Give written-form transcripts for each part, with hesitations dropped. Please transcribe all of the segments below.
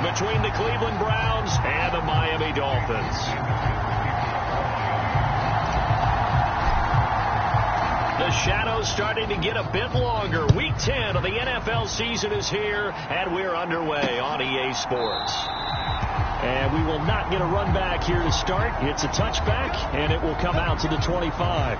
between the Cleveland Browns and the Miami Dolphins. The shadow's starting to get a bit longer. Week 10 of the NFL season is here, and we're underway on EA Sports. And we will not get a run back here to start. It's a touchback, and it will come out to the 25.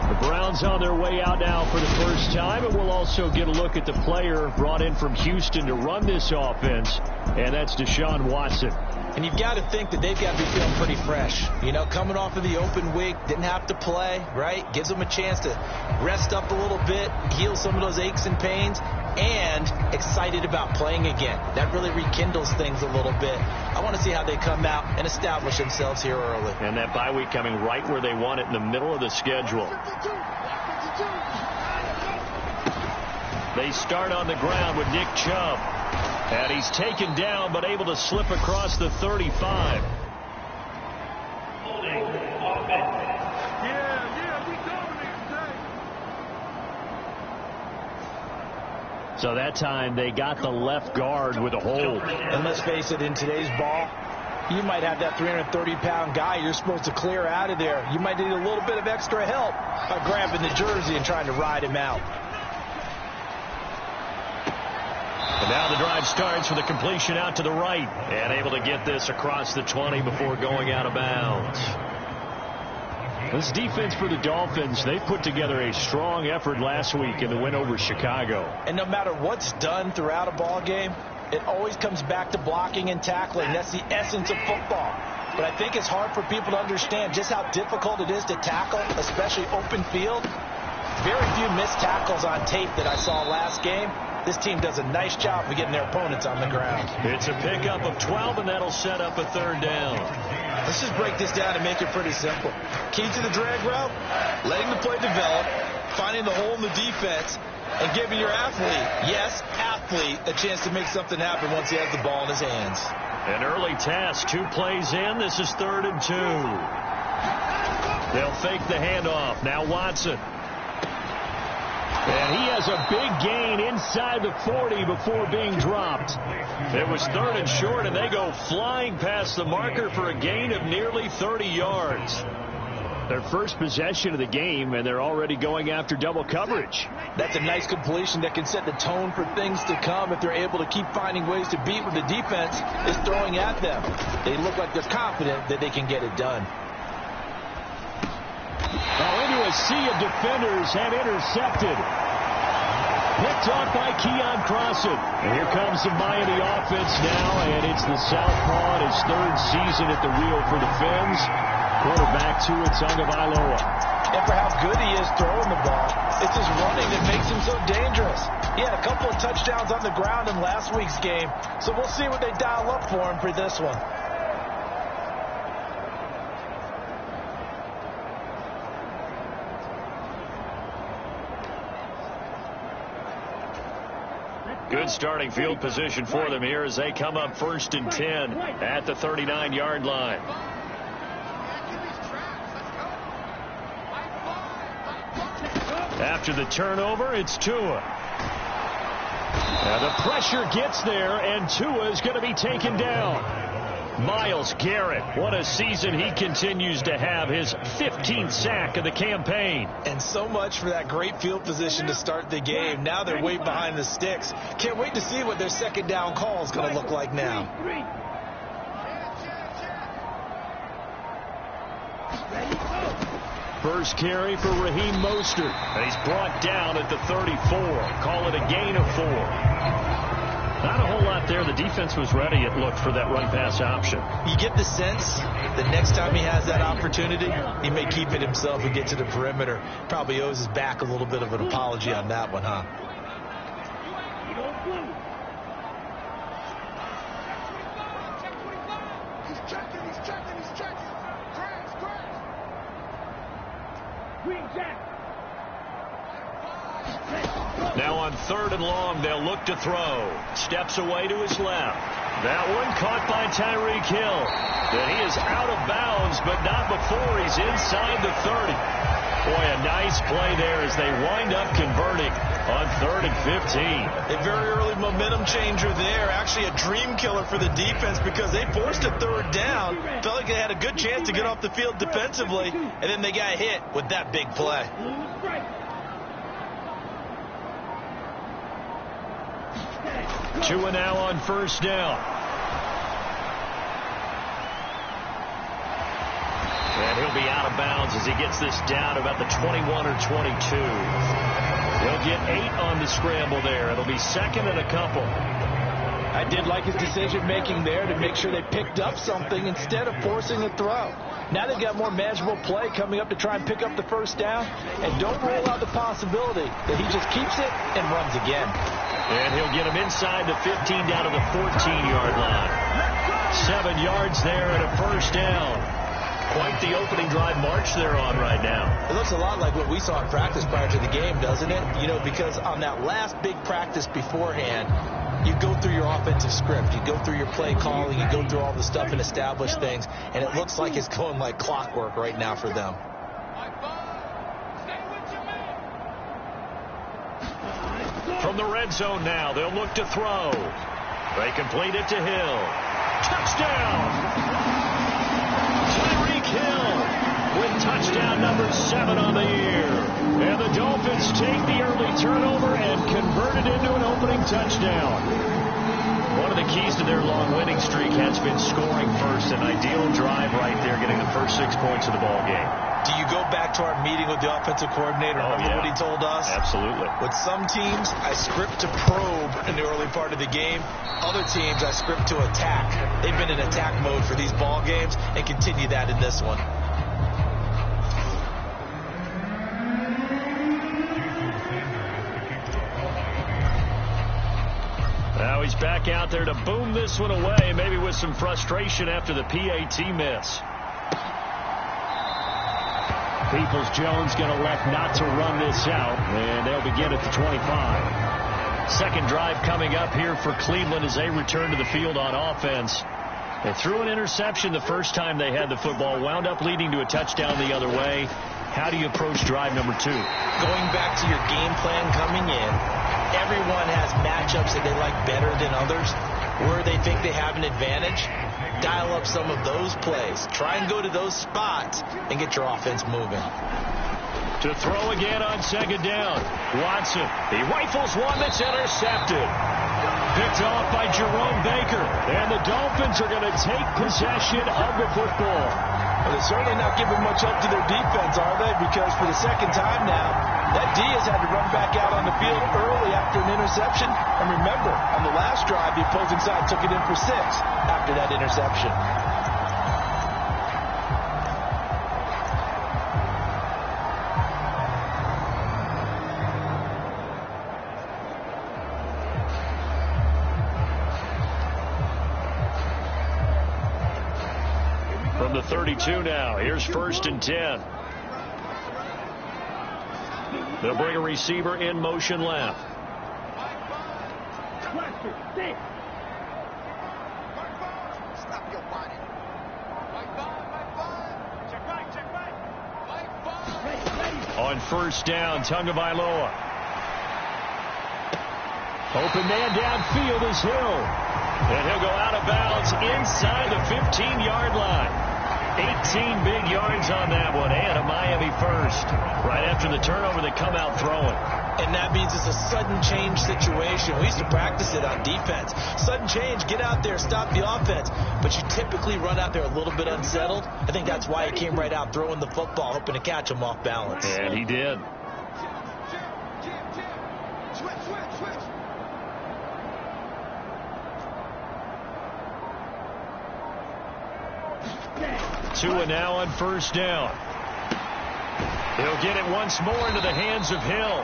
The Browns on their way out now for the first time, and we'll also get a look at the player brought in from Houston to run this offense, and that's Deshaun Watson. And you've got to think that they've got to be feeling pretty fresh. You know, coming off of the open week, didn't have to play, right? Gives them a chance to rest up a little bit, heal some of those aches and pains, and excited about playing again. That really rekindles things a little bit. I want to see how they come out and establish themselves here early. And that bye week coming right where they want it, in the middle of the schedule. They start on the ground with Nick Chubb. And he's taken down, but able to slip across the 35. So that time they got the left guard with a hold. And let's face it, in today's ball, you might have that 330-pound guy you're supposed to clear out of there. You might need a little bit of extra help by grabbing the jersey and trying to ride him out. And now the drive starts with a completion out to the right. And able to get this across the 20 before going out of bounds. This defense for the Dolphins, they put together a strong effort last week in the win over Chicago. And no matter what's done throughout a ball game, it always comes back to blocking and tackling. That's the essence of football. But I think it's hard for people to understand just how difficult it is to tackle, especially open field. Very few missed tackles on tape that I saw last game. This team does a nice job of getting their opponents on the ground. It's a pickup of 12, and that'll set up a third down. Let's just break this down and make it pretty simple. Key to the drag route, letting the play develop, finding the hole in the defense, and giving your athlete, a chance to make something happen once he has the ball in his hands. An early task, 2 plays in. This is 3rd and 2. They'll fake the handoff. Now Watson. And he has a big gain inside the 40 before being dropped. It was 3rd and short, and they go flying past the marker for a gain of nearly 30 yards. Their first possession of the game, and they're already going after double coverage. That's a nice completion that can set the tone for things to come if they're able to keep finding ways to beat what the defense is throwing at them. They look like they're confident that they can get it done. Into a sea of defenders and intercepted. Picked off by Keon Crossan. And here comes the Miami offense now, and it's the southpaw in his 3rd season at the wheel for the Fins. Quarterback Tua Tagovailoa. And for how good he is throwing the ball, it's his running that makes him so dangerous. He had a couple of touchdowns on the ground in last week's game, so we'll see what they dial up for him for this one. Good starting field position for them here as they come up 1st and 10 at the 39-yard line. After the turnover, it's Tua. Now the pressure gets there, and Tua is going to be taken down. Myles Garrett, what a season he continues to have, his 15th sack of the campaign. And so much for that great field position to start the game. Now they're way behind the sticks. Can't wait to see what their second down call is going to look like now. First carry for Raheem Mostert. And he's brought down at the 34. Call it a gain of 4. Not a whole lot there. The defense was ready, it looked, for that run-pass option. You get the sense that next time he has that opportunity, he may keep it himself and get to the perimeter. Probably owes his back a little bit of an apology on that one, huh? He's checking. Grass. Green Jack. Now on 3rd and long, they'll look to throw. Steps away to his left. That one caught by Tyreek Hill. And he is out of bounds, but not before he's inside the 30. Boy, a nice play there as they wind up converting on 3rd and 15. A very early momentum changer there. Actually a dream killer for the defense because they forced a 3rd down. Felt like they had a good chance to get off the field defensively, and then they got hit with that big play. Tua now on 1st down. And he'll be out of bounds as he gets this down about the 21 or 22. He'll get 8 on the scramble there. It'll be 2nd and a couple. I did like his decision-making there to make sure they picked up something instead of forcing a throw. Now they've got more manageable play coming up to try and pick up the 1st down. And don't rule out the possibility that he just keeps it and runs again. And he'll get him inside the 15 down to the 14-yard line. 7 yards there and a 1st down. Quite the opening drive march they're on right now. It looks a lot like what we saw in practice prior to the game, doesn't it? You know, because on that last big practice beforehand, you go through your offensive script. You go through your play calling. You go through all the stuff and establish things. And it looks like it's going like clockwork right now for them. From the red zone now, they'll look to throw. They complete it to Hill. Touchdown! Hill with touchdown number 7 on the year. And the Dolphins take the early turnover and convert it into an opening touchdown. One of the keys to their long winning streak has been scoring first. An ideal drive right there, getting the first 6 points of the ball game. Do you go back to our meeting with the offensive coordinator? Remember what he told us? Absolutely. With some teams, I script to probe in the early part of the game. Other teams, I script to attack. They've been in attack mode for these ball games and continue that in this one. Now he's back out there to boom this one away, maybe with some frustration after the PAT miss. Peoples-Jones going to elect not to run this out, and they'll begin at the 25. Second drive coming up here for Cleveland as they return to the field on offense. They threw an interception the first time they had the football, wound up leading to a touchdown the other way. How do you approach drive number 2? Going back to your game plan coming in, everyone has matchups that they like better than others, where they think they have an advantage. Dial up some of those plays. Try and go to those spots and get your offense moving. To throw again on 2nd down. Watson. He rifles one that's intercepted. Picked off by Jerome Baker. And the Dolphins are going to take possession of the football. Well, they're certainly not giving much up to their defense, are they? Because for the second time now, that D has had to run back out on the field early after an interception. And remember, on the last drive, the opposing side took it in for 6 after that interception. From the 32 now, here's 1st and 10. They'll bring a receiver in motion left. On 1st down, Tagovailoa. Open man downfield is Hill. And he'll go out of bounds inside the 15-yard line. 18 big yards on that one, and a Miami first. Right after the turnover, they come out throwing. And that means it's a sudden change situation. We used to practice it on defense. Sudden change, get out there, stop the offense. But you typically run out there a little bit unsettled. I think that's why he came right out throwing the football, hoping to catch him off balance. And he did. Tua now on 1st down. He'll get it once more into the hands of Hill.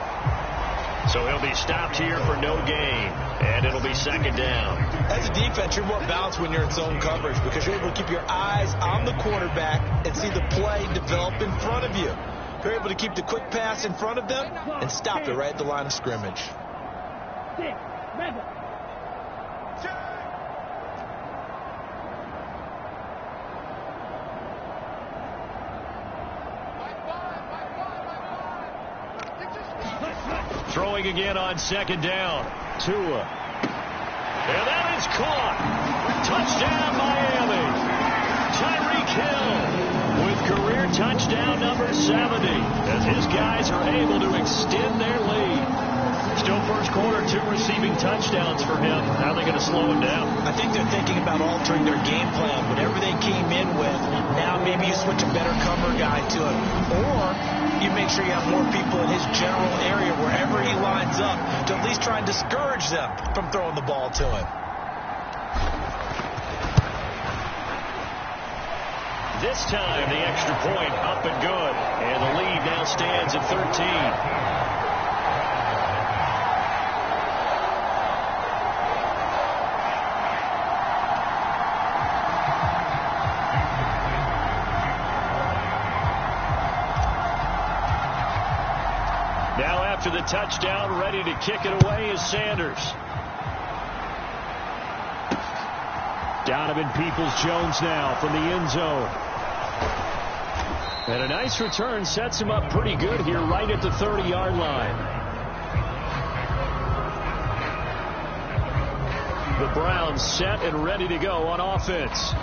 So he'll be stopped here for no gain. And it'll be 2nd down. As a defense, you're more balanced when you're in zone coverage because you're able to keep your eyes on the quarterback and see the play develop in front of you. You're able to keep the quick pass in front of them and stop it right at the line of scrimmage. throwing again on second down. Tua. And that is caught. Touchdown, Miami. Tyreek Hill with career touchdown number 70 as his guys are able to extend their lead. Still first quarter, 2 receiving touchdowns for him. How are they going to slow him down? I think they're thinking about altering their game plan. Whatever they came in with, now maybe you switch a better cover guy to him. Or you make sure you have more people in his general area wherever he lines up to at least try and discourage them from throwing the ball to him. This time, the extra point up and good. And the lead now stands at 13. Now after the touchdown, ready to kick it away is Sanders. Donovan Peoples-Jones now from the end zone. And a nice return sets him up pretty good here right at the 30-yard line. The Browns set and ready to go on offense.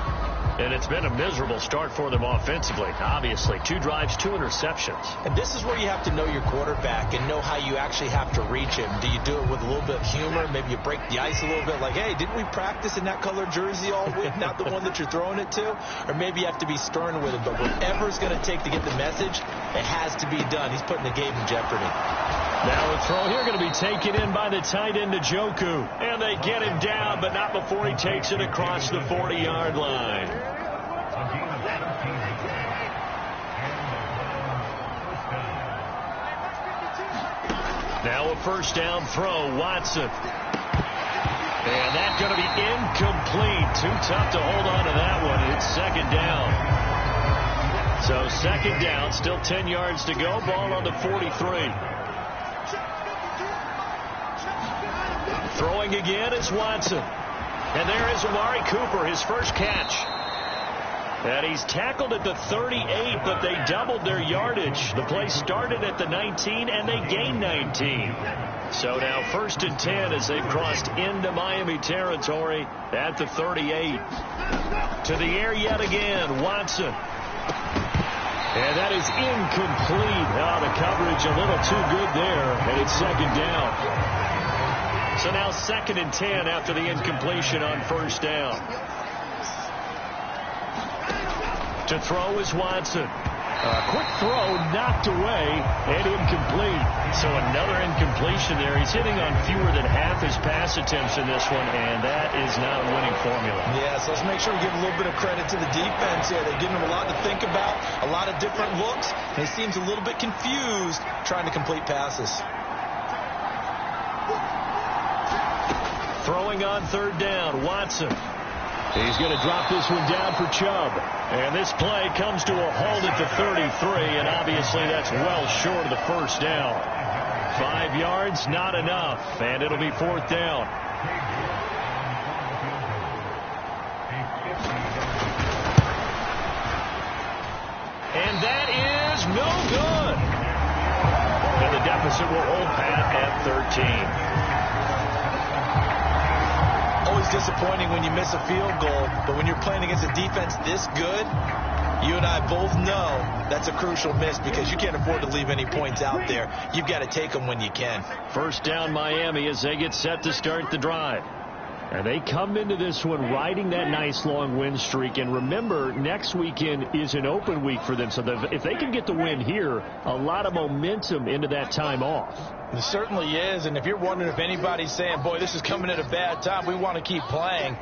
And it's been a miserable start for them offensively. Obviously, 2 drives, 2 interceptions. And this is where you have to know your quarterback and know how you actually have to reach him. Do you do it with a little bit of humor? Maybe you break the ice a little bit like, hey, didn't we practice in that color jersey all week? Not the one that you're throwing it to? Or maybe you have to be stern with it. But whatever it's going to take to get the message, it has to be done. He's putting the game in jeopardy. Now a throw here going to be taken in by the tight end Njoku. And they get him down, but not before he takes it across the 40-yard line. Now a first down throw, Watson. And that's going to be incomplete. Too tough to hold on to that one. It's second down. So second down, still 10 yards to go. Ball on the 43. Throwing again is Watson. And there is Amari Cooper, his first catch. And he's tackled at the 38, but they doubled their yardage. The play started at the 19, and they gained 19. So now first and 10 as they've crossed into Miami territory at the 38. To the air yet again, Watson. And that is incomplete. Oh, the coverage a little too good there, and it's second down. So now second and 10 after the incompletion on first down. To throw is Watson. Quick throw knocked away and incomplete. So another incompletion there. He's hitting on fewer than half his pass attempts in this one, and that is not a winning formula. Yeah, so let's make sure we give a little bit of credit to the defense here. They're giving him a lot to think about, a lot of different looks, and he seems a little bit confused trying to complete passes. Throwing on third down, Watson. He's going to drop this one down for Chubb. And this play comes to a halt at the 33, and obviously that's well short of the first down. 5 yards, not enough, and it'll be fourth down. And that is no good. And the deficit will hold pat at 13. Always disappointing when you miss a field goal, but when you're playing against a defense this good, you and I both know that's a crucial miss because you can't afford to leave any points out there. You've got to take them when you can. First down Miami as they get set to start the drive. And they come into this one riding that nice long win streak. And remember, next weekend is an open week for them. So if they can get the win here, a lot of momentum into that time off. It certainly is. And if you're wondering if anybody's saying, boy, this is coming at a bad time, we want to keep playing,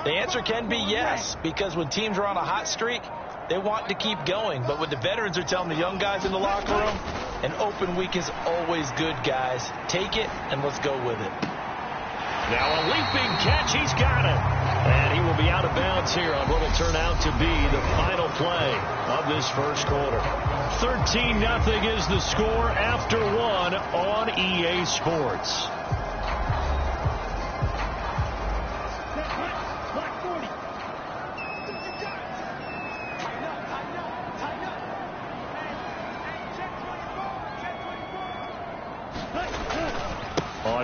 the answer can be yes. Because when teams are on a hot streak, they want to keep going. But what the veterans are telling the young guys in the locker room, an open week is always good, guys. Take it and let's go with it. Now a leaping catch. He's got it. And he will be out of bounds here on what will turn out to be the final play of this first quarter. 13-0 is the score after one on EA Sports.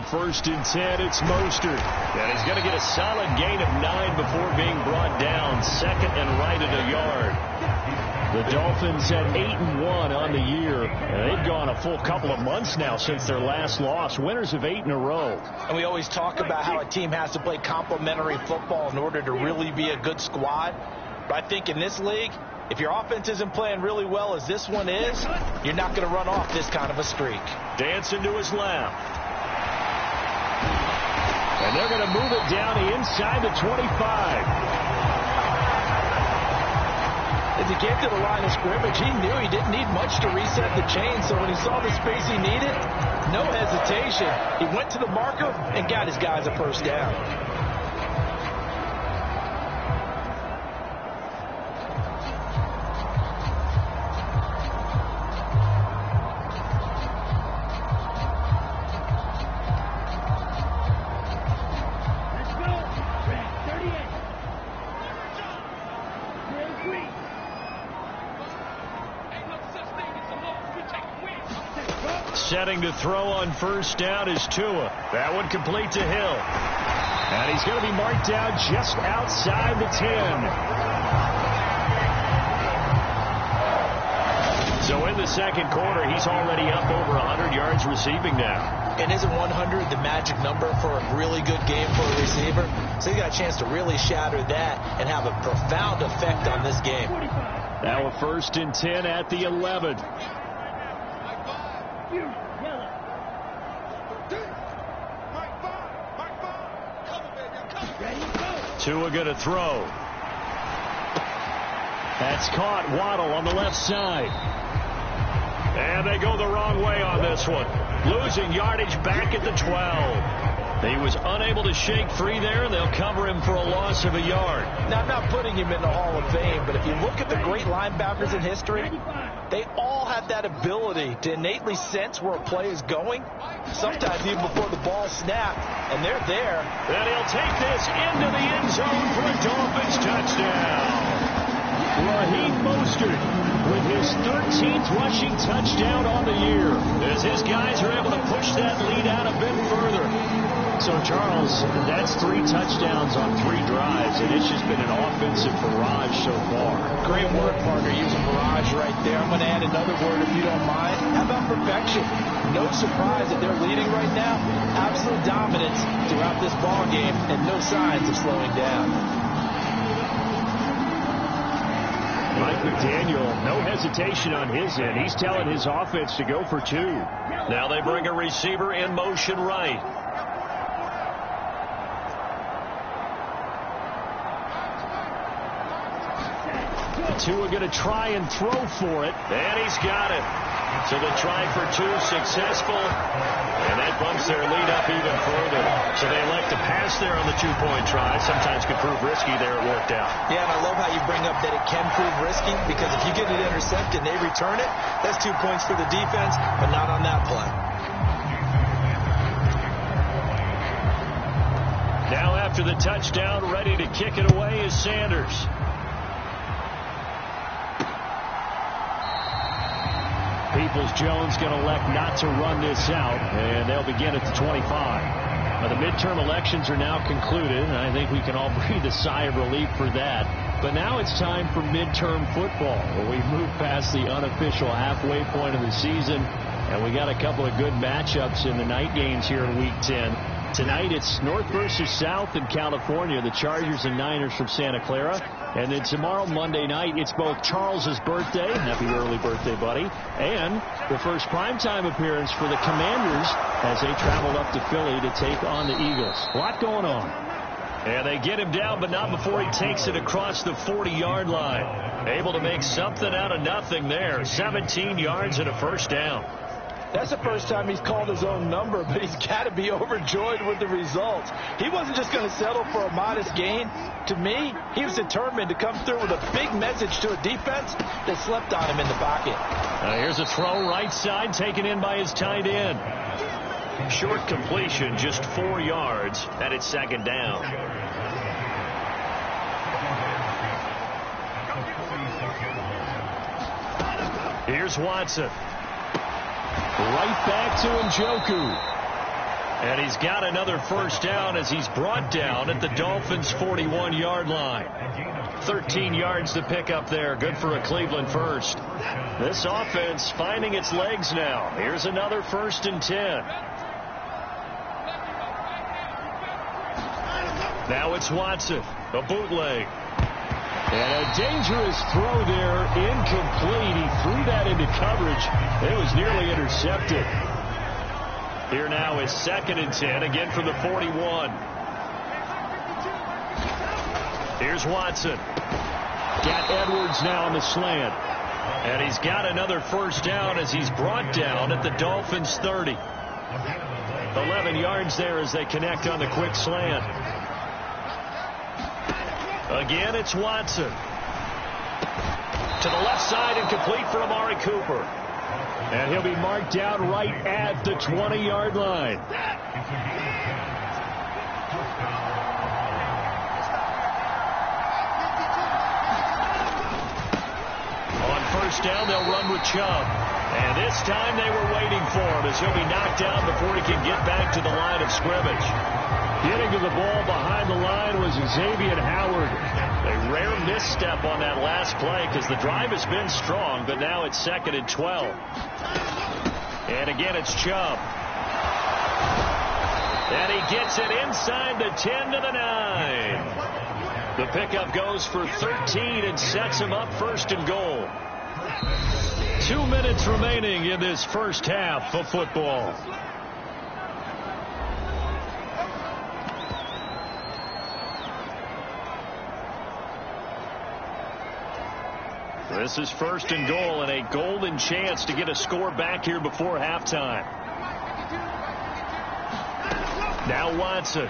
On 1st and 10, it's Mostert. And he's going to get a solid gain of 9 before being brought down. Second and right at a yard. The Dolphins at 8-1 on the year. And they've gone a full couple of months now since their last loss. Winners of 8 in a row. And we always talk about how a team has to play complementary football in order to really be a good squad. But I think in this league, if your offense isn't playing really well as this one is, you're not going to run off this kind of a streak. Dancing to his left. And they're going to move it down inside the 25. As he came to the line of scrimmage, he knew he didn't need much to reset the chain. So when he saw the space he needed, no hesitation. He went to the marker and got his guys a first down. Setting to throw on 1st down is Tua. That one complete to Hill. And he's going to be marked down just outside the 10. So in the second quarter, he's already up over 100 yards receiving now. And isn't 100 the magic number for a really good game for a receiver? So he got a chance to really shatter that and have a profound effect on this game. Now a 1st and 10 at the 11. Tua going to throw. That's caught. Waddle on the left side. And they go the wrong way on this one. Losing yardage back at the 12. He was unable to shake free there, and they'll cover him for a loss of a yard. Now, I'm not putting him in the Hall of Fame, but if you look at the great linebackers in history, they all have that ability to innately sense where a play is going, sometimes even before the ball snapped, and they're there. And he'll take this into the end zone for a Dolphins touchdown. Raheem Mostert with his 13th rushing touchdown on the year, as his guys are able to push that lead out a bit further. So, Charles, that's 3 touchdowns on 3 drives, and it's just been an offensive barrage so far. Great word, partner, using barrage right there. I'm going to add another word if you don't mind. How about perfection? No surprise that they're leading right now. Absolute dominance throughout this ball game, and no signs of slowing down. Mike McDaniel, no hesitation on his end. He's telling his offense to go for 2. Now they bring a receiver in motion right. Tua going to try and throw for it, and he's got it. So the try for 2 successful, and that bumps their lead up even further. So they elect to pass there on the 2-point try. Sometimes could prove risky there. It worked out. Yeah, and I love how you bring up that it can prove risky, because if you get it intercepted and they return it, that's 2 points for the defense, but not on that play. Now after the touchdown, ready to kick it away is Sanders. Peoples-Jones going to elect not to run this out, and they'll begin at the 25. Now, the midterm elections are now concluded, and I think we can all breathe a sigh of relief for that. But now it's time for midterm football, where we move past the unofficial halfway point of the season, and we got a couple of good matchups in the night games here in Week 10. Tonight it's North versus South in California, the Chargers and Niners from Santa Clara. And then tomorrow, Monday night, it's both Charles's birthday, happy early birthday, buddy, and the first primetime appearance for the Commanders as they travel up to Philly to take on the Eagles. A lot going on. And they get him down, but not before he takes it across the 40-yard line. Able to make something out of nothing there. 17 yards and a first down. That's the first time he's called his own number, but he's got to be overjoyed with the results. He wasn't just going to settle for a modest gain. To me, he was determined to come through with a big message to a defense that slept on him in the pocket. Here's a throw right side taken in by his tight end. Short completion, just 4 yards, and it's second down. Here's Watson. Right back to Njoku. And he's got another first down as he's brought down at the Dolphins' 41-yard line. 13 yards to pick up there. Good for a Cleveland first. This offense finding its legs now. Here's another 1st and 10. Now it's Watson. A bootleg. And a dangerous throw there. Incomplete. He threw that into coverage. It was nearly intercepted. Here now is 2nd and 10, again from the 41. Here's Watson. Got Edwards now on the slant. And he's got another first down as he's brought down at the Dolphins' 30. 11 yards there as they connect on the quick slant. Again, it's Watson. To the left side and complete for Amari Cooper. And he'll be marked down right at the 20-yard line. On first down, they'll run with Chubb. And this time they were waiting for him as he'll be knocked down before he can get back to the line of scrimmage. Getting to the ball behind the line was Xavier Howard. A rare misstep on that last play because the drive has been strong, but now it's 2nd and 12. And again, it's Chubb. And he gets it inside the 10 to the 9. The pickup goes for 13 and sets him up 1st and goal. 2 minutes remaining in this first half of football. This is 1st and goal and a golden chance to get a score back here before halftime. Now Watson.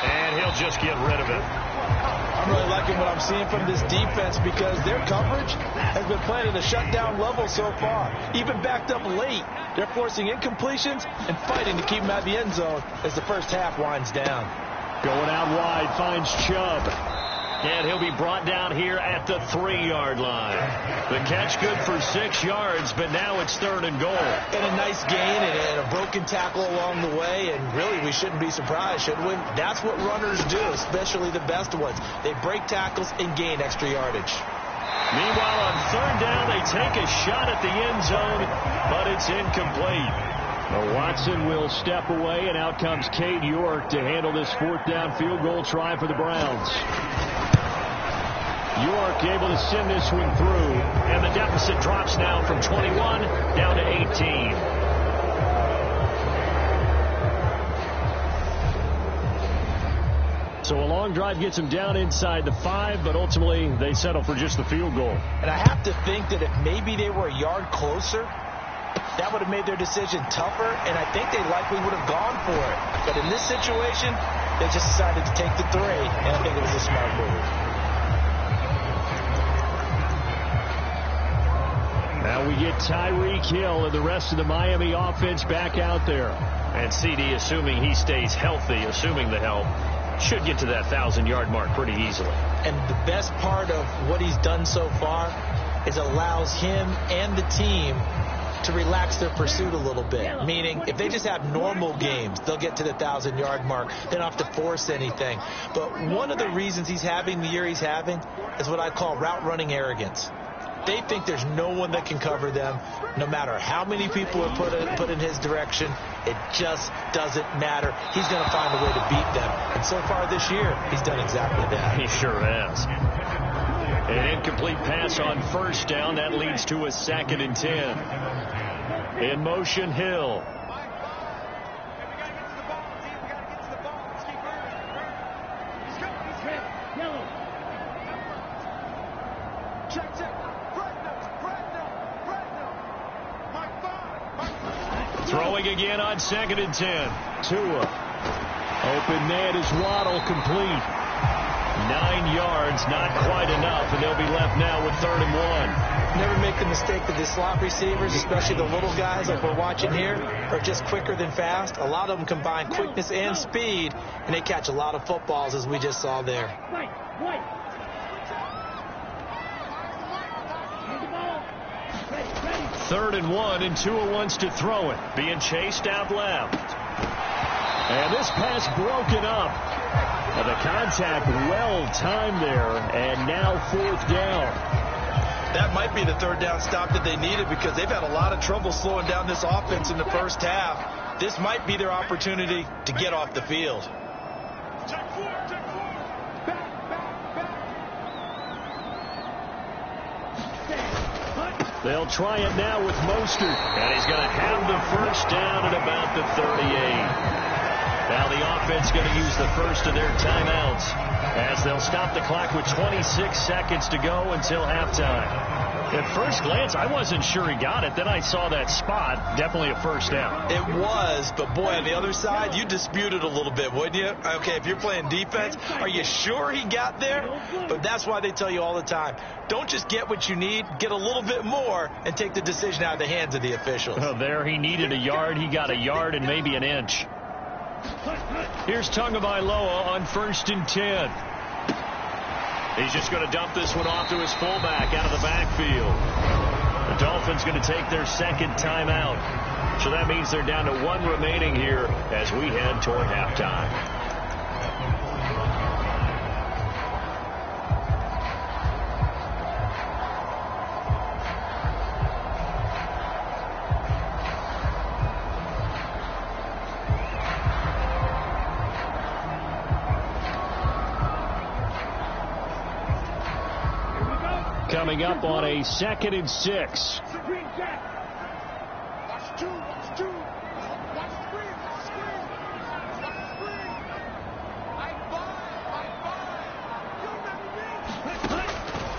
And he'll just get rid of it. I'm really liking what I'm seeing from this defense because their coverage has been playing at a shutdown level so far. Even backed up late, they're forcing incompletions and fighting to keep them out of the end zone as the first half winds down. Going out wide, finds Chubb. And he'll be brought down here at the 3-yard line. The catch good for 6 yards, but now it's 3rd and goal. And a nice gain and a broken tackle along the way, and really we shouldn't be surprised, should we? That's what runners do, especially the best ones. They break tackles and gain extra yardage. Meanwhile, on 3rd down, they take a shot at the end zone, but it's incomplete. Watson will step away, and out comes Cade York to handle this 4th down field goal try for the Browns. York able to send this one through, and the deficit drops now from 21 down to 18. So a long drive gets them down inside the 5, but ultimately they settle for just the field goal. And I have to think that if maybe they were a yard closer, that would have made their decision tougher, and I think they likely would have gone for it. But in this situation, they just decided to take the 3, and I think it was a smart move. Now we get Tyreek Hill and the rest of the Miami offense back out there. And CD, assuming he stays healthy, assuming the health, should get to that 1,000-yard mark pretty easily. And the best part of what he's done so far is allows him and the team to relax their pursuit a little bit. Meaning, if they just have normal games, they'll get to the 1,000-yard mark. They don't have to force anything. But one of the reasons he's having the year he's having is what I call route running arrogance. They think there's no one that can cover them, no matter how many people are put in his direction. It just doesn't matter. He's going to find a way to beat them. And so far this year, he's done exactly that. He sure has. An incomplete pass on 1st down. That leads to a 2nd and 10. In motion, Hill. Throwing again on 2nd and 10. Tua. Open man is Waddle, complete. 9 yards, not quite enough, and they'll be left now with 3rd and 1. Never make the mistake that the slot receivers, especially the little guys like we're watching here, are just quicker than fast. A lot of them combine quickness and speed, and they catch a lot of footballs, as we just saw there. 3rd and 1, and Tua wants to throw it. Being chased out left. And this pass broken up. And the contact well timed there, and now 4th down. That might be the 3rd down stop that they needed because they've had a lot of trouble slowing down this offense in the first half. This might be their opportunity to get off the field. Check 4, check 4. Back. They'll try it now with Mostert. And he's going to have the 1st down at about the 38. Now the offense going to use the first of their timeouts as they'll stop the clock with 26 seconds to go until halftime. At first glance, I wasn't sure he got it. Then I saw that spot. Definitely a 1st down. It was, but boy, on the other side, you dispute it a little bit, wouldn't you? Okay, if you're playing defense, are you sure he got there? But that's why they tell you all the time, don't just get what you need, get a little bit more, and take the decision out of the hands of the officials. Oh, there he needed a yard. He got a yard and maybe an inch. Here's Tagovailoa on 1st and 10. He's just going to dump this one off to his fullback out of the backfield. The Dolphins going to take their 2nd timeout. So that means they're down to 1 remaining here as we head toward halftime. Coming up on a 2nd and 6. Screen Jack. Watch 2, watch 2. Watch screen, watch screen. Watch screen. I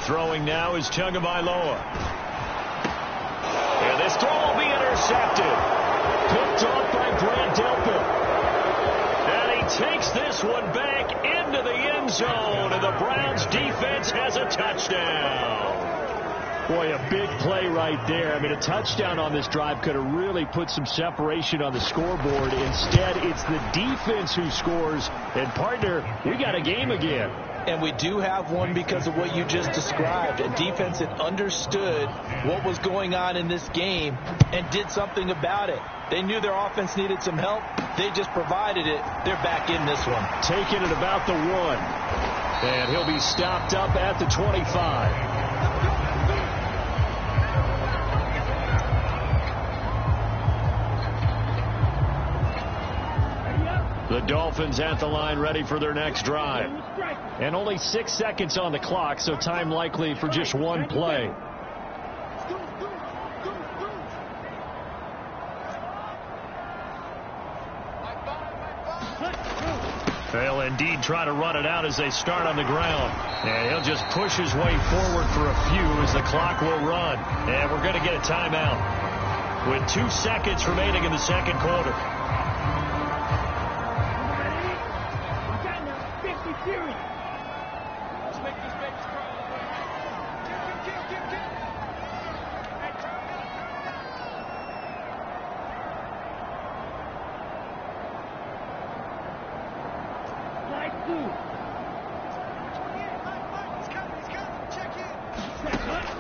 Throwing now is Tagovailoa. And this throw will be intercepted. Picked off by Brad Delpit. And he takes this one back into the end zone, and the Browns defense has a touchdown. Boy, a big play right there. I mean, a touchdown on this drive could have really put some separation on the scoreboard. Instead, it's the defense who scores. And, partner, we got a game again. And we do have one because of what you just described. A defense that understood what was going on in this game and did something about it. They knew their offense needed some help. They just provided it. They're back in this one. Taking it about the 1. And he'll be stopped up at the 25. The Dolphins at the line ready for their next drive. And only 6 seconds on the clock, so time likely for just 1 play. They'll indeed try to run it out as they start on the ground. And he'll just push his way forward for a few as the clock will run. And we're going to get a timeout with 2 seconds remaining in the 2nd quarter.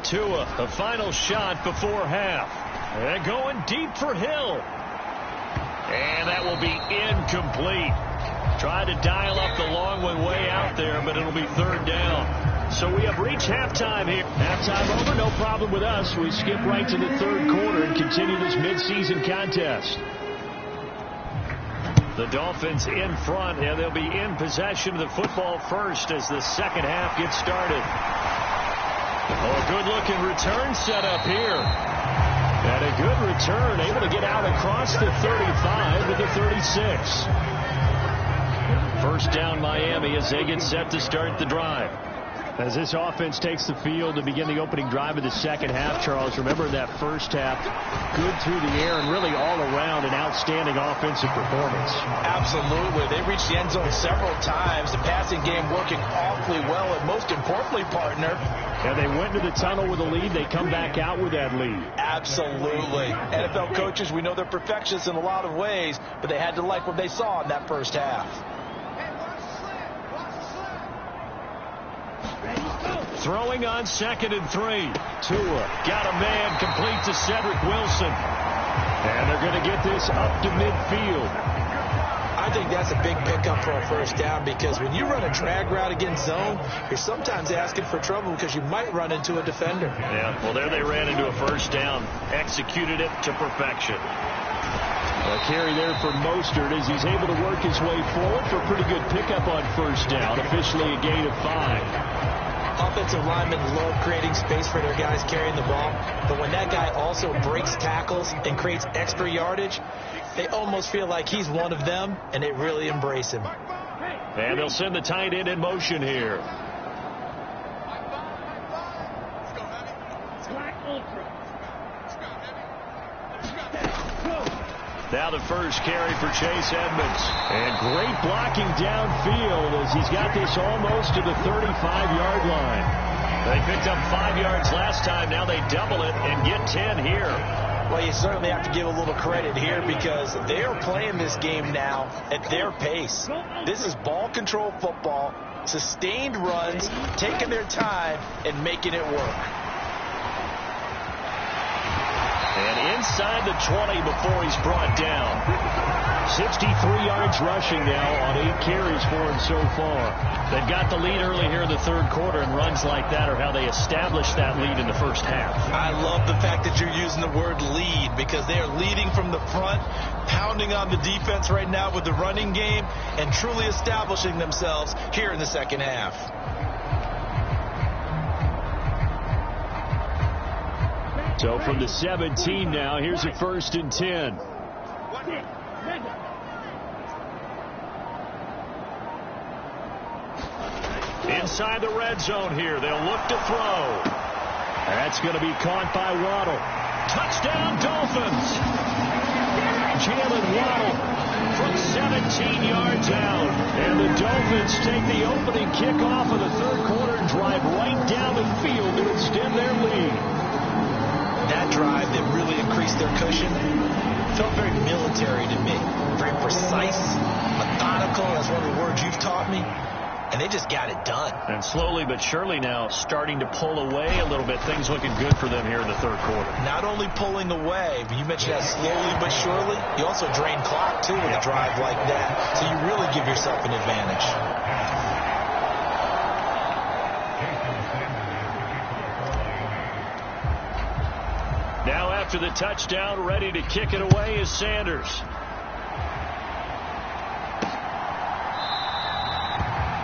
Tua, the final shot before half. And going deep for Hill. And that will be incomplete. Tried to dial up the long one way out there, but it'll be 3rd down. So we have reached halftime here. Halftime over, no problem with us. We skip right to the 3rd quarter and continue this midseason contest. The Dolphins in front, and they'll be in possession of the football first as the 2nd half gets started. Oh, a good-looking return set up here. And a good return, able to get out across the 35 to the 36. 1st down Miami as they get set to start the drive. As this offense takes the field to begin the opening drive of the 2nd half, Charles, remember that 1st half, good through the air and really all around an outstanding offensive performance. Absolutely. They reached the end zone several times. The passing game working awfully well, and most importantly, partner. And they went to the tunnel with a lead. They come back out with that lead. Absolutely. NFL coaches, we know they're perfectionists in a lot of ways, but they had to like what they saw in that 1st half. Throwing on 2nd and 3. Tua got a man complete to Cedric Wilson. And they're going to get this up to midfield. I think that's a big pickup for a first down, because when you run a drag route against zone, you're sometimes asking for trouble because you might run into a defender. Yeah, well, there they ran into a first down. Executed it to perfection. A carry there for Mostert as he's able to work his way forward for a pretty good pickup on first down. Officially a gain of 5. Offensive linemen love creating space for their guys carrying the ball, but when that guy also breaks tackles and creates extra yardage, they almost feel like he's one of them, and they really embrace him. And they'll send the tight end in motion here. Now the first carry for Chase Edmonds. And great blocking downfield as he's got this almost to the 35-yard line. They picked up 5 yards last time. Now they double it and get 10 here. Well, you certainly have to give a little credit here because they are playing this game now at their pace. This is ball control football, sustained runs, taking their time, and making it work. And inside the 20 before he's brought down. 63 yards rushing now on 8 carries for him so far. They've got the lead early here in the third quarter, and runs like that are how they establish that lead in the first half. I love the fact that you're using the word lead, because they are leading from the front, pounding on the defense right now with the running game, and truly establishing themselves here in the second half. So from the 17 now, here's a 1st and 10. Inside the red zone here. They'll look to throw. That's going to be caught by Waddle. Touchdown, Dolphins. Jalen Waddle from 17 yards out. And the Dolphins take the opening kickoff of the third quarter and drive right down the field to extend their lead. That drive that really increased their cushion felt very military to me. Very precise, methodical. That's one of the words you've taught me. And they just got it done. And slowly but surely now starting to pull away a little bit. Things looking good for them here in the third quarter. Not only pulling away, but you mentioned that slowly but surely. You also drain clock, too, with a drive like that. So you really give yourself an advantage. Now after the touchdown, ready to kick it away is Sanders.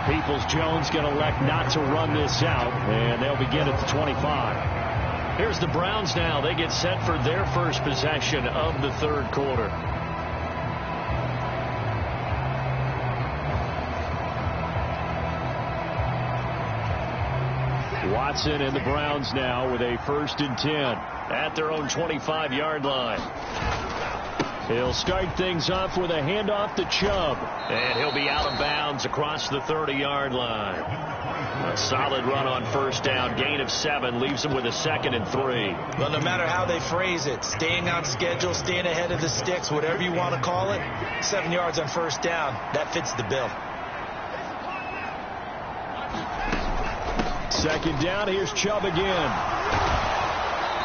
Peoples-Jones going to elect not to run this out, and they'll begin at the 25. Here's the Browns now. They get set for their first possession of the third quarter. Watson and the Browns now with a 1st and 10 at their own 25-yard line. He'll start things off with a handoff to Chubb. And he'll be out of bounds across the 30-yard line. A solid run on first down. Gain of 7 leaves him with a 2nd and 3. Well, no matter how they phrase it, staying on schedule, staying ahead of the sticks, whatever you want to call it, 7 yards on first down, that fits the bill. 2nd down, here's Chubb again.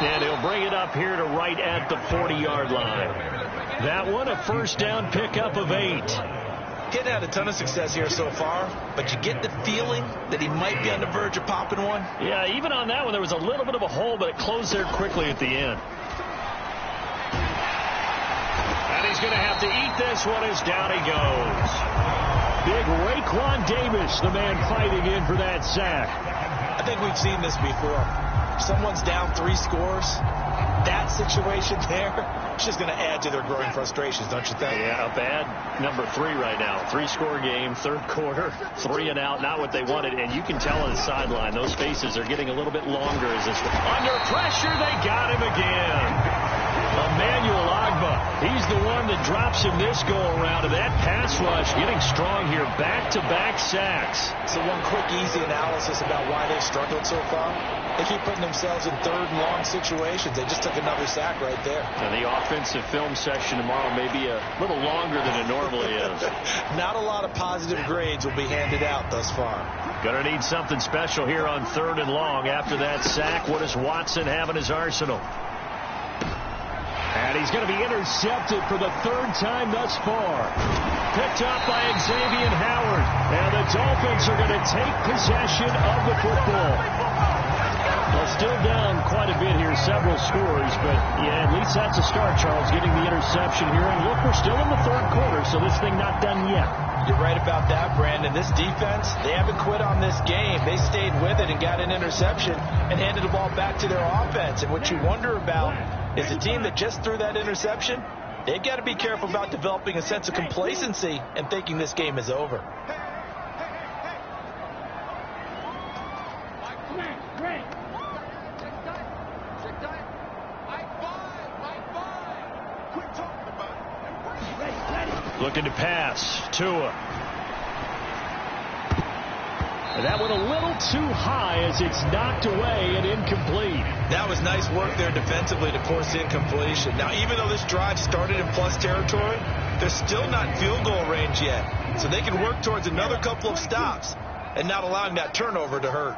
And he'll bring it up here to right at the 40-yard line. That one, a first down pickup of 8. He's had a ton of success here so far, but you get the feeling that he might be on the verge of popping one. Yeah, even on that one, there was a little bit of a hole, but it closed there quickly at the end. And he's going to have to eat this one as down he goes. Big Raekwon Davis, the man fighting in for that sack. I think we've seen this before. If someone's down 3 scores, that situation there, it's just going to add to their growing frustrations, don't you think? Yeah, a bad number 3 right now. 3-score game, third quarter, 3 and out, not what they wanted. And you can tell on the sideline, those faces are getting a little bit longer as this one. Under pressure, they got him again. Emmanuel Ogbah, he's the one that drops him this go-around. And that pass rush getting strong here. Back-to-back sacks. So one quick, easy analysis about why they struggled so far. They keep putting themselves in third and long situations. They just took another sack right there. And the offensive film session tomorrow may be a little longer than it normally is. Not a lot of positive grades will be handed out thus far. Going to need something special here on 3rd and long. After that sack, what does Watson have in his arsenal? And he's going to be intercepted for the 3rd time thus far. Picked up by Xavier Howard. And the Dolphins are going to take possession of the football. Well, still down quite a bit here, several scores, but yeah, at least that's a start, Charles, getting the interception here. And look, we're still in the 3rd quarter, so this thing not done yet. You're right about that, Brandon. This defense, they haven't quit on this game. They stayed with it and got an interception and handed the ball back to their offense. And what you wonder about is the team that just threw that interception, they've got to be careful about developing a sense of complacency and thinking this game is over. Looking to pass. Tua. And that went a little too high as it's knocked away and incomplete. That was nice work there defensively to force incompletion. Now, even though this drive started in plus territory, they're still not in field goal range yet. So they can work towards another couple of stops and not allowing that turnover to hurt.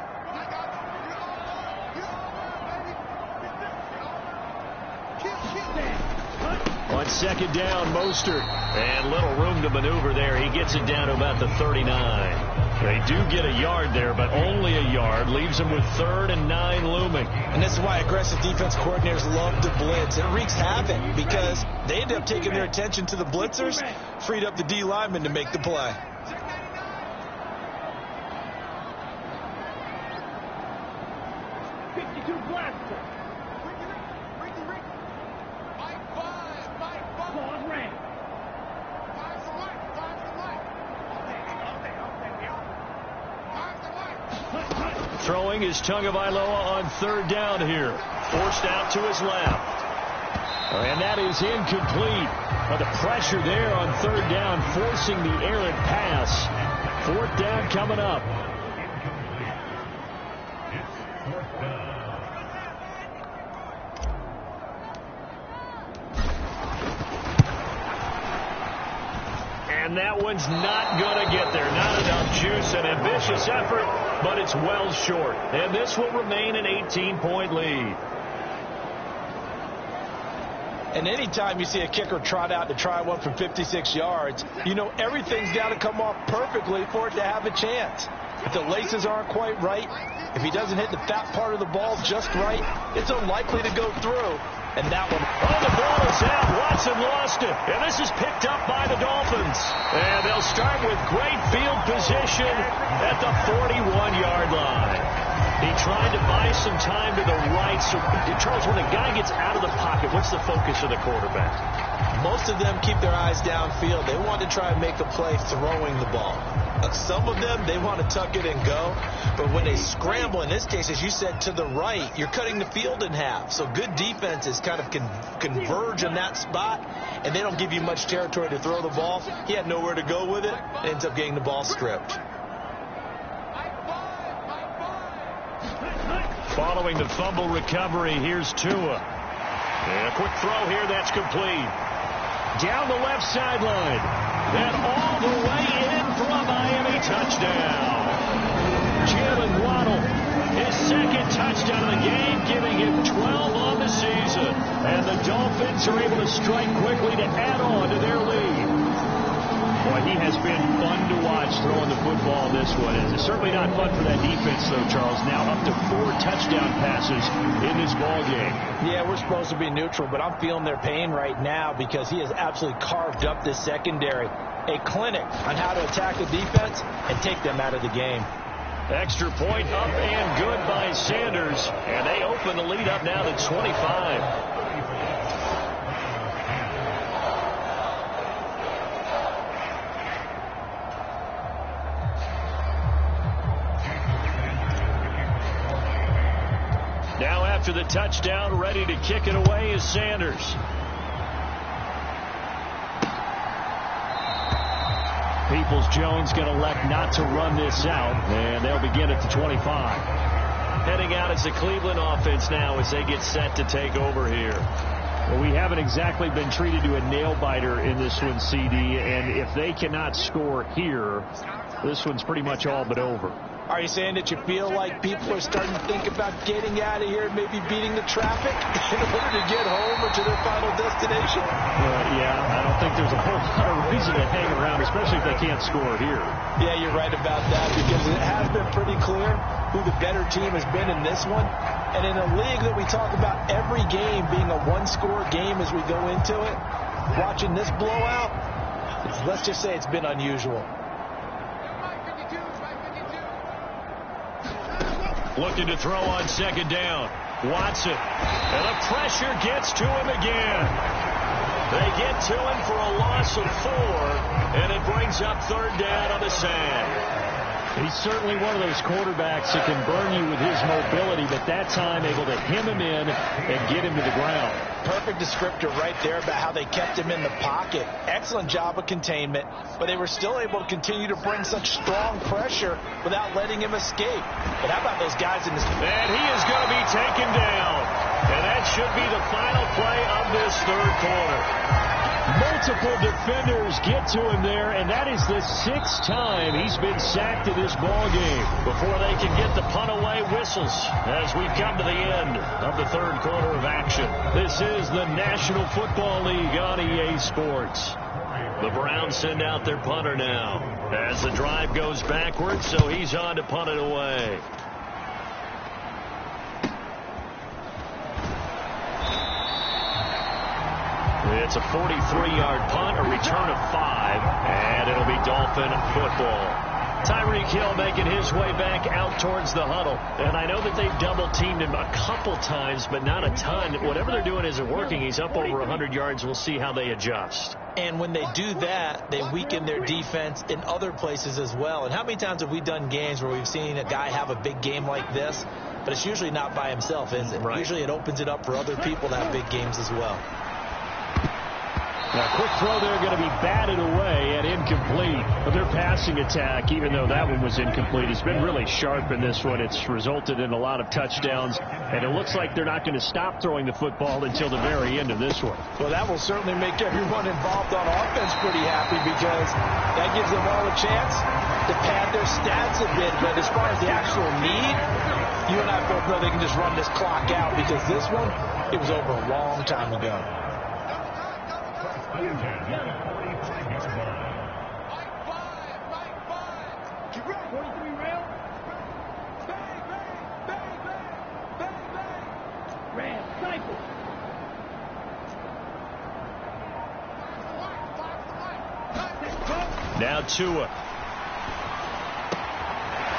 On 2nd down, Mostert. And little room to maneuver there. He gets it down to about the 39. They do get a yard there, but only a yard. Leaves them with 3rd and 9 looming. And this is why aggressive defense coordinators love to blitz. It wreaks havoc because they end up taking their attention to the blitzers, freed up the D lineman to make the play. Throwing is Tagovailoa on 3rd down here. Forced out to his left. And that is incomplete. But the pressure there on 3rd down, forcing the errant pass. 4th down coming up. And that one's not going to get there. Not enough juice. An ambitious effort, but it's well short. And this will remain an 18-point lead. And anytime you see a kicker trot out to try one from 56 yards, you know everything's got to come off perfectly for it to have a chance. If the laces aren't quite right, if he doesn't hit the fat part of the ball just right, it's unlikely to go through. And that one. Oh, the ball is out. Watson lost it. And this is picked up by the Dolphins. And they'll start with great field position at the 41-yard line. He tried to buy some time to the right. So, Charles, when a guy gets out of the pocket, what's the focus of the quarterback? Most of them keep their eyes downfield. They want to try and make a play throwing the ball. Some of them, they want to tuck it and go. But when they scramble, in this case, as you said, to the right, you're cutting the field in half. So good defenses kind of converge in that spot, and they don't give you much territory to throw the ball. He had nowhere to go with it. Ends up getting the ball stripped. Following the fumble recovery, here's Tua. And a quick throw here, that's complete. Down the left sideline. Then all the way in for a Miami touchdown. Jalen Waddle, his 2nd touchdown of the game, giving him 12 on the season. And the Dolphins are able to strike quickly to add on to their lead. Boy, he has been fun to watch throwing the football this one. It's certainly not fun for that defense, though, Charles. Now up to 4 touchdown passes in this ball game. Yeah, we're supposed to be neutral, but I'm feeling their pain right now because he has absolutely carved up this secondary. A clinic on how to attack the defense and take them out of the game. Extra point up and good by Sanders. And they open the lead up now to 25. Now after the touchdown, ready to kick it away is Sanders. Peoples-Jones going to elect not to run this out, and they'll begin at the 25. Heading out as the Cleveland offense now as they get set to take over here. Well, we haven't exactly been treated to a nail-biter in this one, CD, and if they cannot score here, this one's pretty much all but over. Are you saying that you feel like people are starting to think about getting out of here and maybe beating the traffic in order to get home or to their final destination? Yeah, I don't think there's a whole lot of reason to hang around, especially if they can't score here. Yeah, you're right about that, because it has been pretty clear who the better team has been in this one. And in a league that we talk about every game being a one-score game as we go into it, watching this blowout, let's just say it's been unusual. Looking to throw on second down. Watson. And the pressure gets to him again. They get to him for a loss of 4, and it brings up third down on the sand. He's certainly one of those quarterbacks that can burn you with his mobility, but that time able to hem him in and get him to the ground. Perfect descriptor right there about how they kept him in the pocket. Excellent job of containment, but they were still able to continue to bring such strong pressure without letting him escape. But how about those guys in this? And he is going to be taken down. And that should be the final play of this third quarter. Multiple defenders get to him there, and that is the 6th time he's been sacked in this ball game before they can get the punt away whistles as we come to the end of the third quarter of action. This is the National Football League on EA Sports. The Browns send out their punter now as the drive goes backwards, so he's on to punt it away. It's a 43-yard punt, a return of 5, and it'll be Dolphin football. Tyreek Hill making his way back out towards the huddle. And I know that they've double-teamed him a couple times, but not a ton. Whatever they're doing isn't working. He's up over 100 yards. We'll see how they adjust. And when they do that, they weaken their defense in other places as well. And how many times have we done games where we've seen a guy have a big game like this, but it's usually not by himself, is it? Right. Usually it opens it up for other people to have big games as well. Now, quick throw there going to be batted away and incomplete. But their passing attack, even though that one was incomplete, has been really sharp in this one. It's resulted in a lot of touchdowns, and it looks like they're not going to stop throwing the football until the very end of this one. Well, that will certainly make everyone involved on offense pretty happy, because that gives them all a chance to pad their stats a bit. But as far as the actual need, you and I both know they can just run this clock out, because this one, it was over a long time ago. Now Tua.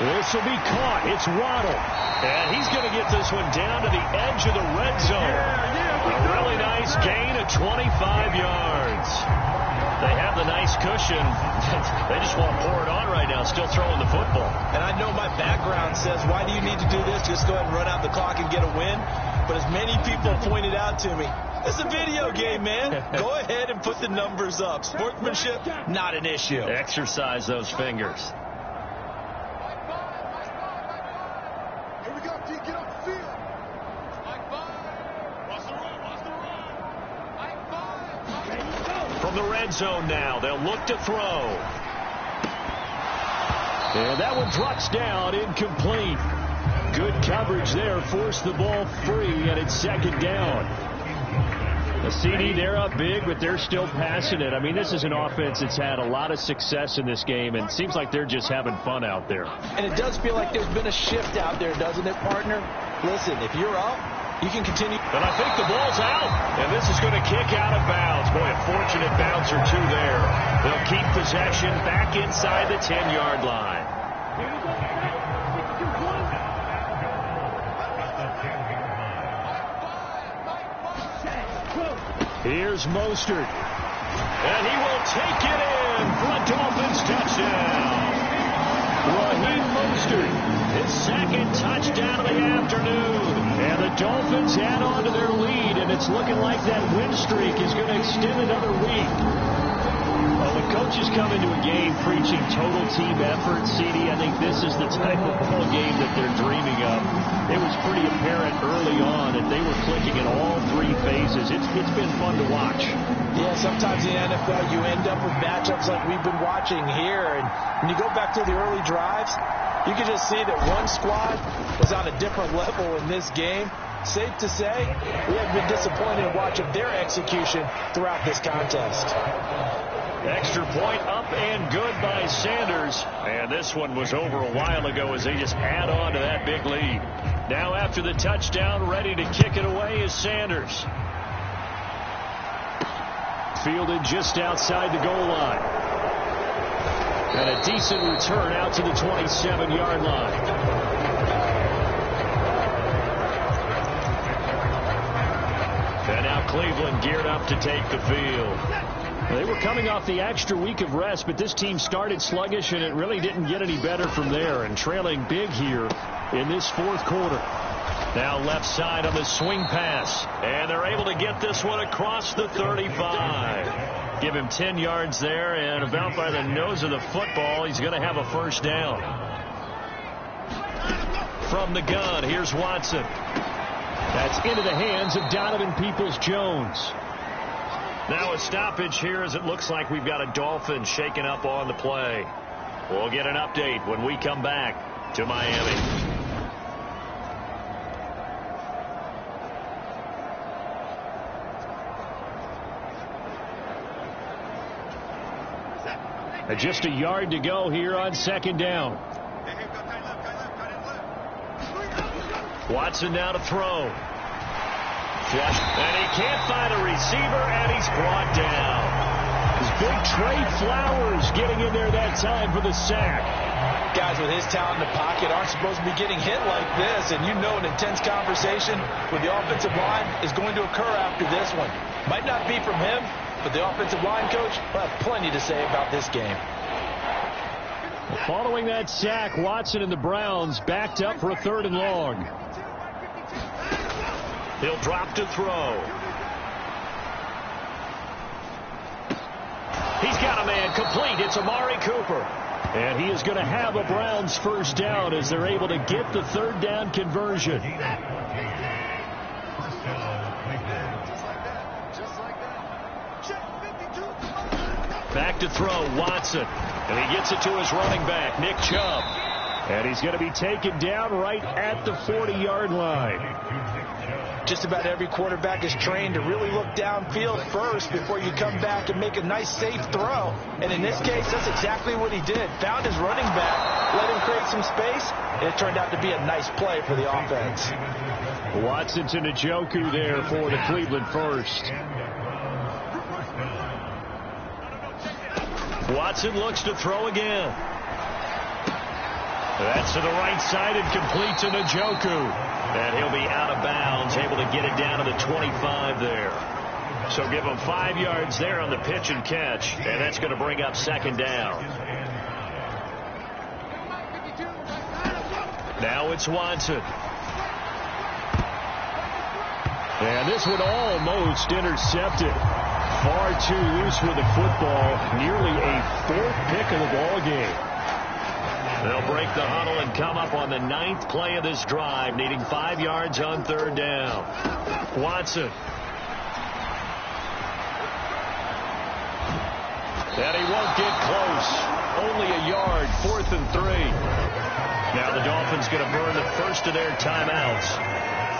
This will be caught. It's Waddle. And he's going to get this one down to the edge of the red zone. A really nice gain of 25 yards. They have the nice cushion. They just want to pour it on right now, still throwing the football. And I know my background says, why do you need to do this? Just go ahead and run out the clock and get a win. But as many people pointed out to me, it's a video game, man. Go ahead and put the numbers up. Sportsmanship, not an issue. Exercise those fingers. Here we go, D. Get off the field. From the red zone now, they'll look to throw. And that one drops down, incomplete. Good coverage there, forced the ball free, and it's second down. The CD, they're up big, but they're still passing it. I mean, this is an offense that's had a lot of success in this game, and it seems like they're just having fun out there. And it does feel like there's been a shift out there, doesn't it, partner? Listen, if you're up, you can continue. But I think the ball's out, and this is going to kick out of bounds. Boy, a fortunate bounce or two there. They'll keep possession back inside the 10-yard line. Here's Mostert. And he will take it in for a Dolphins touchdown. Raheem Mostert, his second touchdown of the afternoon. And the Dolphins add on to their lead, and it's looking like that win streak is going to extend another week. Well, when coaches come into a game preaching total team effort, CD, I think this is the type of ball game that they're dreaming of. It was pretty apparent early on that they were clicking in all three phases. It's been fun to watch. Yeah, sometimes in the NFL you end up with matchups like we've been watching here. And when you go back to the early drives, you can just see that one squad was on a different level in this game. Safe to say, we have been disappointed in watching their execution throughout this contest. Extra point up and good by Sanders. And this one was over a while ago as they just add on to that big lead. Now after the touchdown, ready to kick it away is Sanders. Fielded just outside the goal line. And a decent return out to the 27-yard line. And now Cleveland geared up to take the field. They were coming off the extra week of rest, but this team started sluggish, and it really didn't get any better from there, and trailing big here in this fourth quarter. Now left side on the swing pass, and they're able to get this one across the 35. Give him 10 yards there, and about by the nose of the football, he's going to have a first down. From the gun, here's Watson. That's into the hands of Donovan Peoples-Jones. Now a stoppage here as it looks like we've got a Dolphin shaken up on the play. We'll get an update when we come back to Miami. Just a yard to go here on second down. Watson now to throw. And he can't find a receiver, and he's brought down. His big Trey Flowers getting in there that time for the sack. Guys with his talent in the pocket aren't supposed to be getting hit like this, and you know an intense conversation with the offensive line is going to occur after this one. Might not be from him, but the offensive line coach will have plenty to say about this game. Following that sack, Watson and the Browns backed up for a 3rd and long. He'll drop to throw. He's got a man complete. It's Amari Cooper. And he is going to have a Browns first down as they're able to get the 3rd down conversion. Back to throw, Watson. And he gets it to his running back, Nick Chubb. And he's going to be taken down right at the 40-yard line. Just about every quarterback is trained to really look downfield first before you come back and make a nice, safe throw. And in this case, that's exactly what he did. Found his running back, let him create some space, and it turned out to be a nice play for the offense. Watson to Njoku there for the Cleveland first. Watson looks to throw again. That's to the right side and complete to Njoku. And he'll be out of bounds, able to get it down to the 25 there. So give him 5 yards there on the pitch and catch, and that's going to bring up second down. Now it's Watson. And this one almost intercepted. Far too loose with the football. Nearly a 4th pick of the ball game. They'll break the huddle and come up on the 9th play of this drive, needing 5 yards on 3rd down. Watson. And he won't get close. Only a yard, 4th and 3. Now the Dolphins going to burn the first of their timeouts.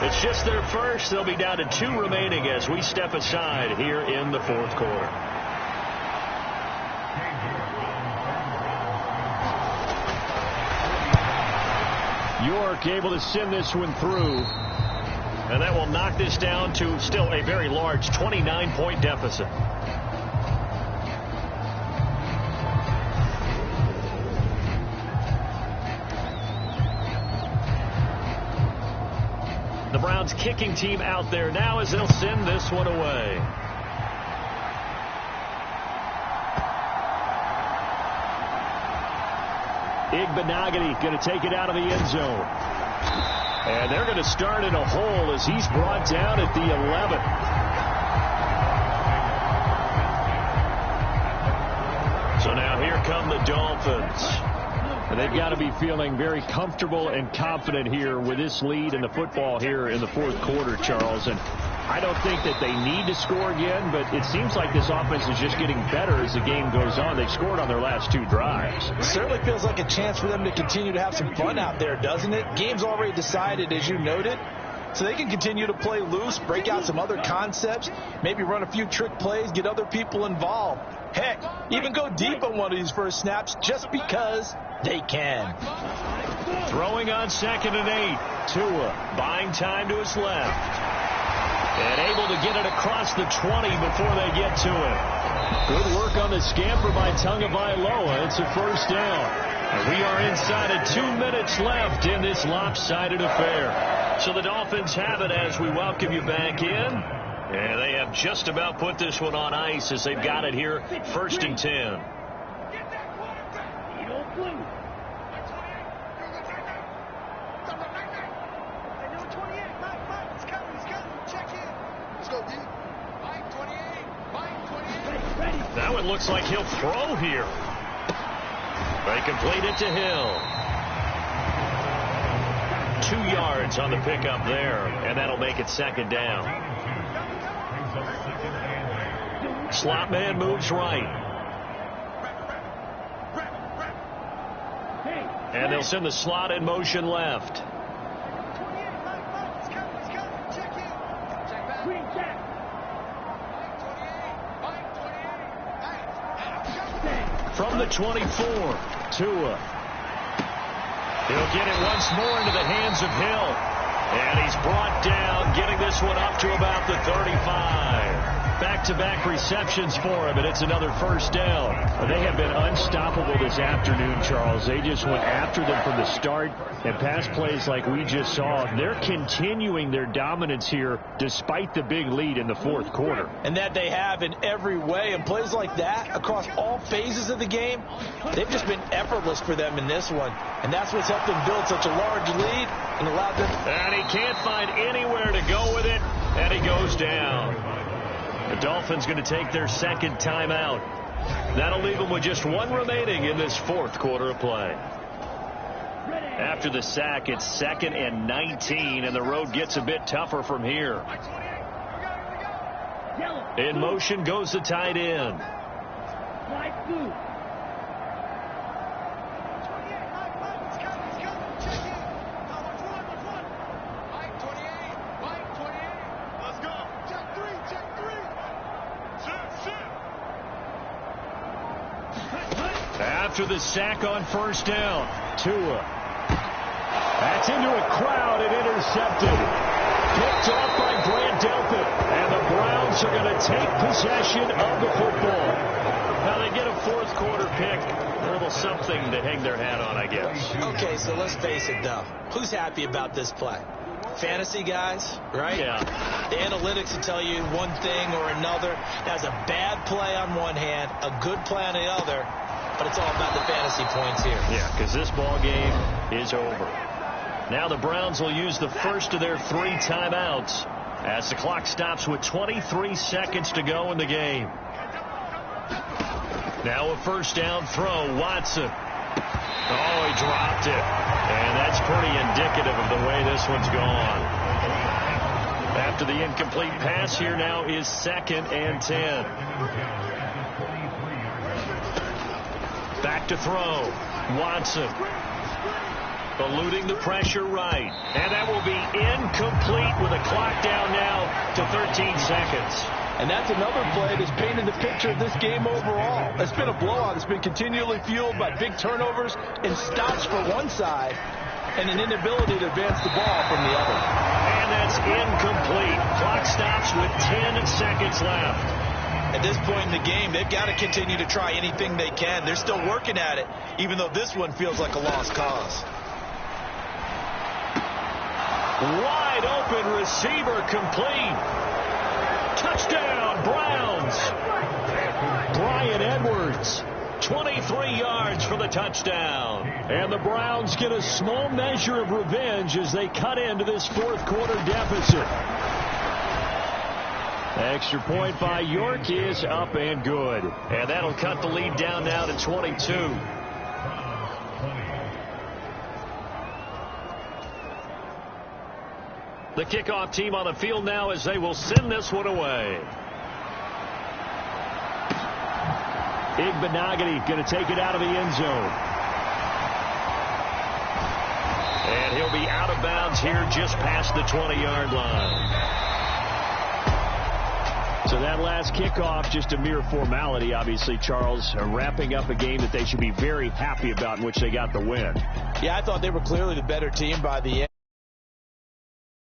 It's just their first. They'll be down to 2 remaining as we step aside here in the 4th quarter. York able to send this one through. And that will knock this down to still a very large 29-point deficit. The Browns kicking team out there now as they'll send this one away. Igbenogany going to take it out of the end zone. And they're going to start in a hole as he's brought down at the 11. So now here come the Dolphins. And they've got to be feeling very comfortable and confident here with this lead in the football here in the fourth quarter, Charles. And I don't think that they need to score again, but it seems like this offense is just getting better as the game goes on. They've scored on their last 2 drives. It certainly feels like a chance for them to continue to have some fun out there, doesn't it? Game's already decided, as you noted. So they can continue to play loose, break out some other concepts, maybe run a few trick plays, get other people involved. Heck, even go deep on one of these first snaps just because they can. Throwing on 2nd and 8. Tua buying time to his left. And able to get it across the 20 before they get to it. Good work on the scamper by Tagovailoa. It's a first down. And we are inside of 2 minutes left in this lopsided affair. So the Dolphins have it as we welcome you back in. And they have just about put this one on ice as they've got it here, 1st and 10. Now it looks like he'll throw here. They complete it to Hill. 2 yards on the pickup there, and that'll make it 2nd down. Slot man moves right. And they'll send the slot in motion left. From the 24, Tua. He'll get it once more into the hands of Hill. And he's brought down, getting this one up to about the 35. Back-to-back receptions for him, and it's another first down. They have been unstoppable this afternoon, Charles. They just went after them from the start, and pass plays like we just saw. They're continuing their dominance here despite the big lead in the fourth quarter. And that they have in every way. And plays like that across all phases of the game, they've just been effortless for them in this one. And that's what's helped them build such a large lead and allowed them. And he can't find anywhere to go with it, and he goes down. The Dolphins going to take their 2nd timeout. That'll leave them with just 1 remaining in this fourth quarter of play. After the sack, it's 2nd and 19, and the road gets a bit tougher from here. In motion goes the tight end. After the sack on first down, Tua. That's into a crowd and intercepted. Picked off by Grant Delpit. And the Browns are going to take possession of the football. Now they get a fourth quarter pick. A little something to hang their hat on, I guess. Okay, so let's face it, though. Who's happy about this play? Fantasy guys, right? Yeah. The analytics will tell you one thing or another. That's a bad play on one hand, a good play on the other. But it's all about the fantasy points here. Yeah, because this ball game is over. Now the Browns will use the first of their 3 timeouts as the clock stops with 23 seconds to go in the game. Now a first down throw, Watson. Oh, he dropped it. And that's pretty indicative of the way this one's gone. After the incomplete pass, here now is 2nd and 10. Back to throw. Watson. Eluding the pressure right. And that will be incomplete with a clock down now to 13 seconds. And that's another play that's painted the picture of this game overall. It's been a blowout. It's been continually fueled by big turnovers and stops for one side and an inability to advance the ball from the other. And that's incomplete. Clock stops with 10 seconds left. At this point in the game, they've got to continue to try anything they can. They're still working at it, even though this one feels like a lost cause. Wide open receiver complete. Touchdown, Browns. Bryan Edwards 23 yards for the touchdown. And the Browns get a small measure of revenge as they cut into this fourth quarter deficit. Extra point by York is up and good. And that'll cut the lead down now to 22. The kickoff team on the field now as they will send this one away. Igbenogany going to take it out of the end zone. And he'll be out of bounds here just past the 20-yard line. So that last kickoff, just a mere formality, obviously, Charles, wrapping up a game that they should be very happy about in which they got the win. Yeah, I thought they were clearly the better team by the end.